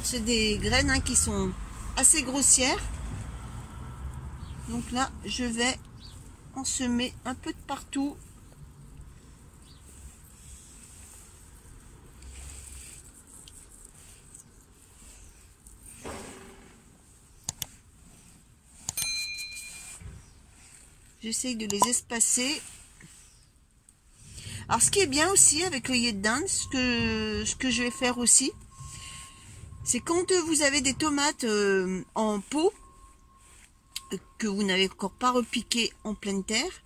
c'est des graines hein, qui sont assez grossières. Donc là, je vais en semer un peu de partout. J'essaye de les espacer. Alors ce qui est bien aussi avec l'œillet d'Inde, ce que je vais faire aussi, c'est quand vous avez des tomates en pot, que vous n'avez encore pas repiqué en pleine terre,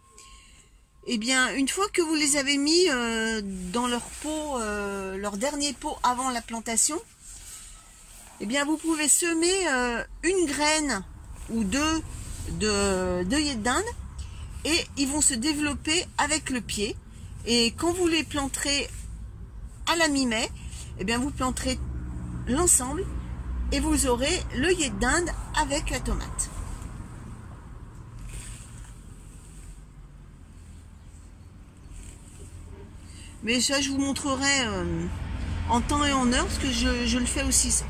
et bien une fois que vous les avez mis dans leur pot, leur dernier pot avant la plantation, et bien vous pouvez semer une graine ou deux d'œillet d'Inde, et ils vont se développer avec le pied. Et quand vous les planterez à la mi-mai, eh bien vous planterez l'ensemble et vous aurez l'œillet d'Inde avec la tomate. Mais ça, je vous montrerai en temps et en heure, parce que je le fais aussi ça.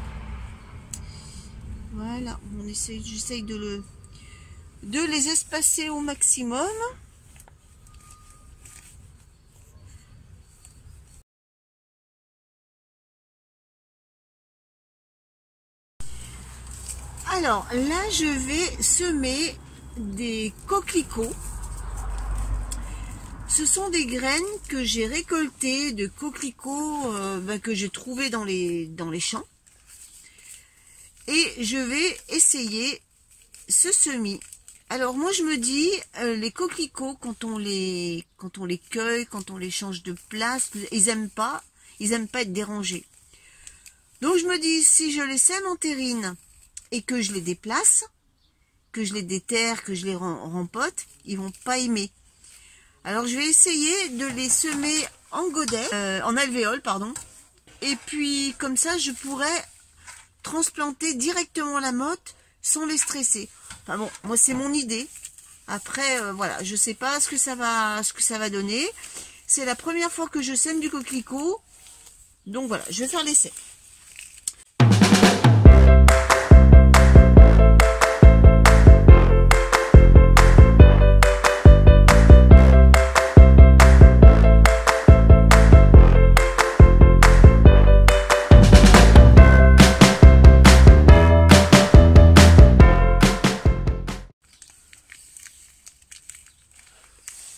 Voilà, j'essaye de les espacer au maximum. Alors là, je vais semer des coquelicots. Ce sont des graines que j'ai récoltées de coquelicots que j'ai trouvés dans les champs. Et je vais essayer ce semis. Alors moi je me dis, les coquelicots, quand on les cueille, quand on les change de place, ils aiment pas être dérangés. Donc je me dis, si je les sème en terrine et que je les déplace, que je les déterre, que je les rempote, ils vont pas aimer. Alors je vais essayer de les semer en godet, en alvéole, pardon. Et puis comme ça, je pourrais transplanter directement la motte sans les stresser. Enfin bon, moi c'est mon idée. Après, voilà, je sais pas ce que ça va donner. C'est la première fois que je sème du coquelicot. Donc voilà, je vais faire l'essai.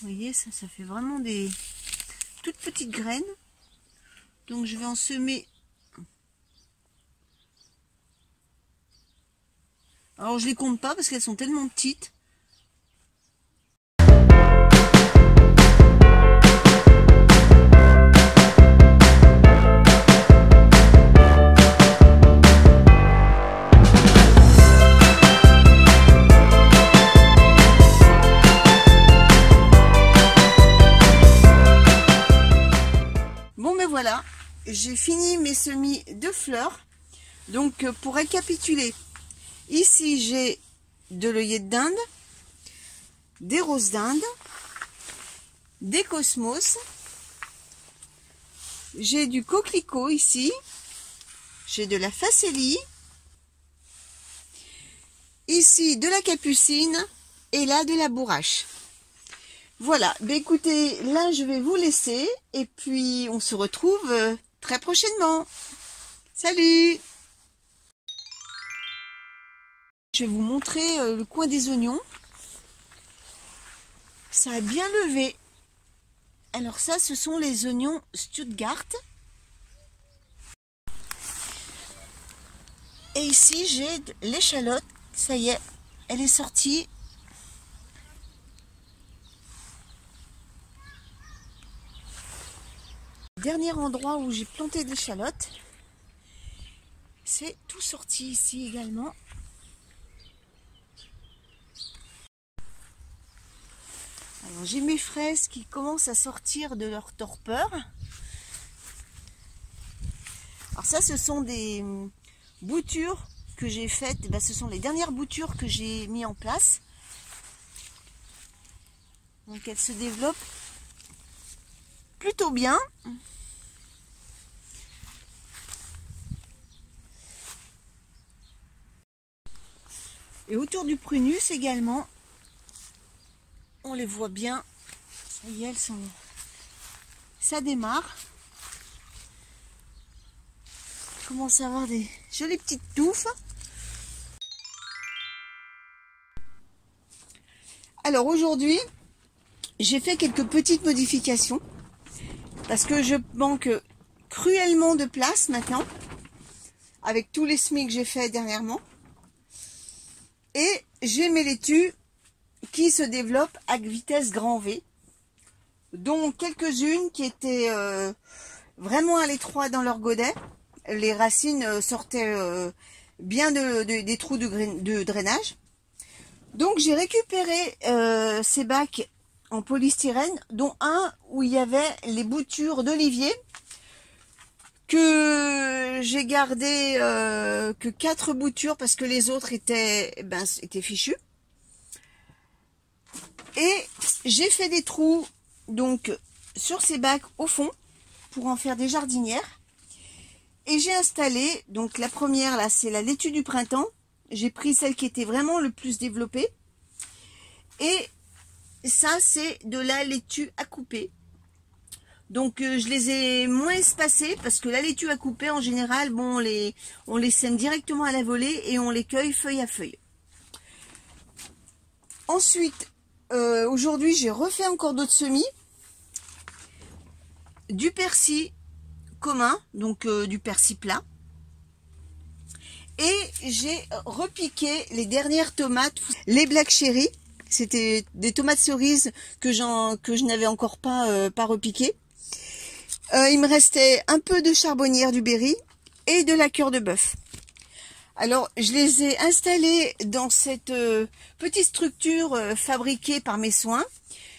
Vous voyez, ça fait vraiment des toutes petites graines. Donc je vais en semer. Alors je les compte pas parce qu'elles sont tellement petites. Voilà, j'ai fini mes semis de fleurs. Donc pour récapituler, ici j'ai de l'œillet d'Inde, des roses d'Inde, des cosmos, j'ai du coquelicot ici, j'ai de la facélie, ici de la capucine et là de la bourrache. Voilà, ben écoutez, là je vais vous laisser et puis on se retrouve très prochainement. Salut! Je vais vous montrer le coin des oignons. Ça a bien levé. Alors ça, ce sont les oignons Stuttgart. Et ici, j'ai l'échalote. Ça y est, elle est sortie. Dernier endroit où j'ai planté de l'échalote, c'est tout sorti ici également. Alors j'ai mes fraises qui commencent à sortir de leur torpeur. Alors ça, ce sont des boutures que j'ai faites. Ben, ce sont les dernières boutures que j'ai mis en place. Donc elles se développent plutôt bien. Et autour du prunus également, on les voit bien. Ça y est, elles sont... Ça démarre. Je commence à avoir des jolies petites touffes. Alors aujourd'hui, j'ai fait quelques petites modifications parce que je manque cruellement de place maintenant avec tous les semis que j'ai fait dernièrement. Et j'ai mes laitues qui se développent à vitesse grand V, dont quelques-unes qui étaient vraiment à l'étroit dans leur godet. Les racines sortaient bien des trous de drainage. Donc j'ai récupéré ces bacs en polystyrène, dont un où il y avait les boutures d'olivier, que j'ai gardé que 4 boutures parce que les autres étaient fichus. Et j'ai fait des trous donc sur ces bacs au fond pour en faire des jardinières. Et j'ai installé, donc la première là, c'est la laitue du printemps. J'ai pris celle qui était vraiment le plus développée. Et ça, c'est de la laitue à couper. Donc je les ai moins espacées parce que la laitue à couper, en général, bon, on les sème directement à la volée et on les cueille feuille à feuille. Ensuite, aujourd'hui, j'ai refait encore d'autres semis. Du persil commun, donc du persil plat. Et j'ai repiqué les dernières tomates, les Black Cherry. C'était des tomates cerises que je n'avais encore pas repiquées. Il me restait un peu de charbonnière du Berry et de la cœur de bœuf. Alors, je les ai installés dans cette petite structure fabriquée par mes soins.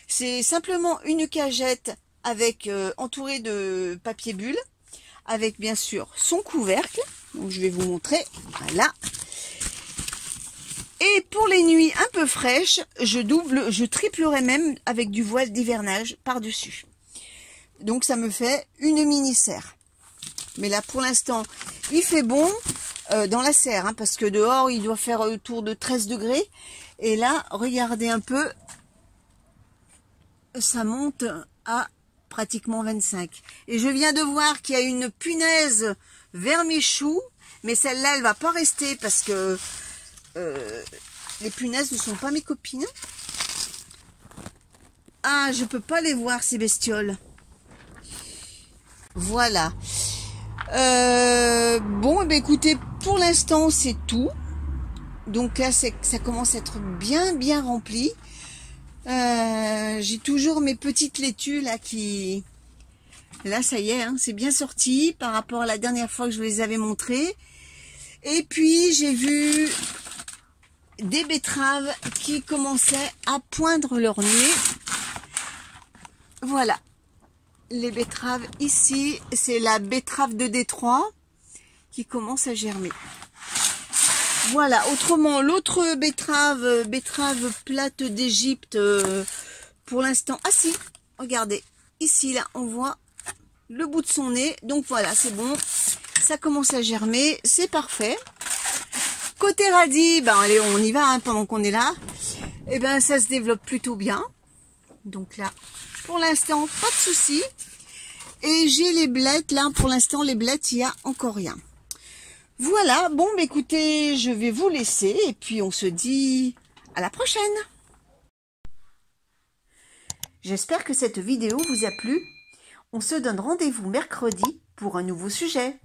C'est simplement une cagette avec entourée de papier bulle, avec bien sûr son couvercle. Donc, je vais vous montrer. Voilà. Et pour les nuits un peu fraîches, je triplerai même avec du voile d'hivernage par-dessus. Donc ça me fait une mini serre. Mais là pour l'instant, il fait bon dans la serre, hein, parce que dehors il doit faire autour de 13 degrés. Et là, regardez un peu, ça monte à pratiquement 25. Et je viens de voir qu'il y a une punaise vers mes choux, mais celle-là, elle va pas rester parce que les punaises ne sont pas mes copines. Ah, je peux pas les voir, ces bestioles. Voilà. Bon, ben écoutez, pour l'instant, c'est tout. Donc là, ça commence à être bien rempli. J'ai toujours mes petites laitues là qui... Là, ça y est, hein, c'est bien sorti par rapport à la dernière fois que je vous les avais montrées. Et puis, j'ai vu des betteraves qui commençaient à poindre leur nez. Voilà. Les betteraves ici, c'est la betterave de Détroit qui commence à germer. Voilà, autrement, l'autre betterave plate d'Égypte, pour l'instant, ah si, regardez, ici, là, on voit le bout de son nez, donc voilà, c'est bon, ça commence à germer, c'est parfait. Côté radis, ben allez, on y va, hein, pendant qu'on est là, et ben ça se développe plutôt bien, donc là, pour l'instant, pas de souci. Et j'ai les blettes, là, pour l'instant, les blettes, il n'y a encore rien. Voilà, bon, bah, écoutez, je vais vous laisser et puis on se dit à la prochaine. J'espère que cette vidéo vous a plu. On se donne rendez-vous mercredi pour un nouveau sujet.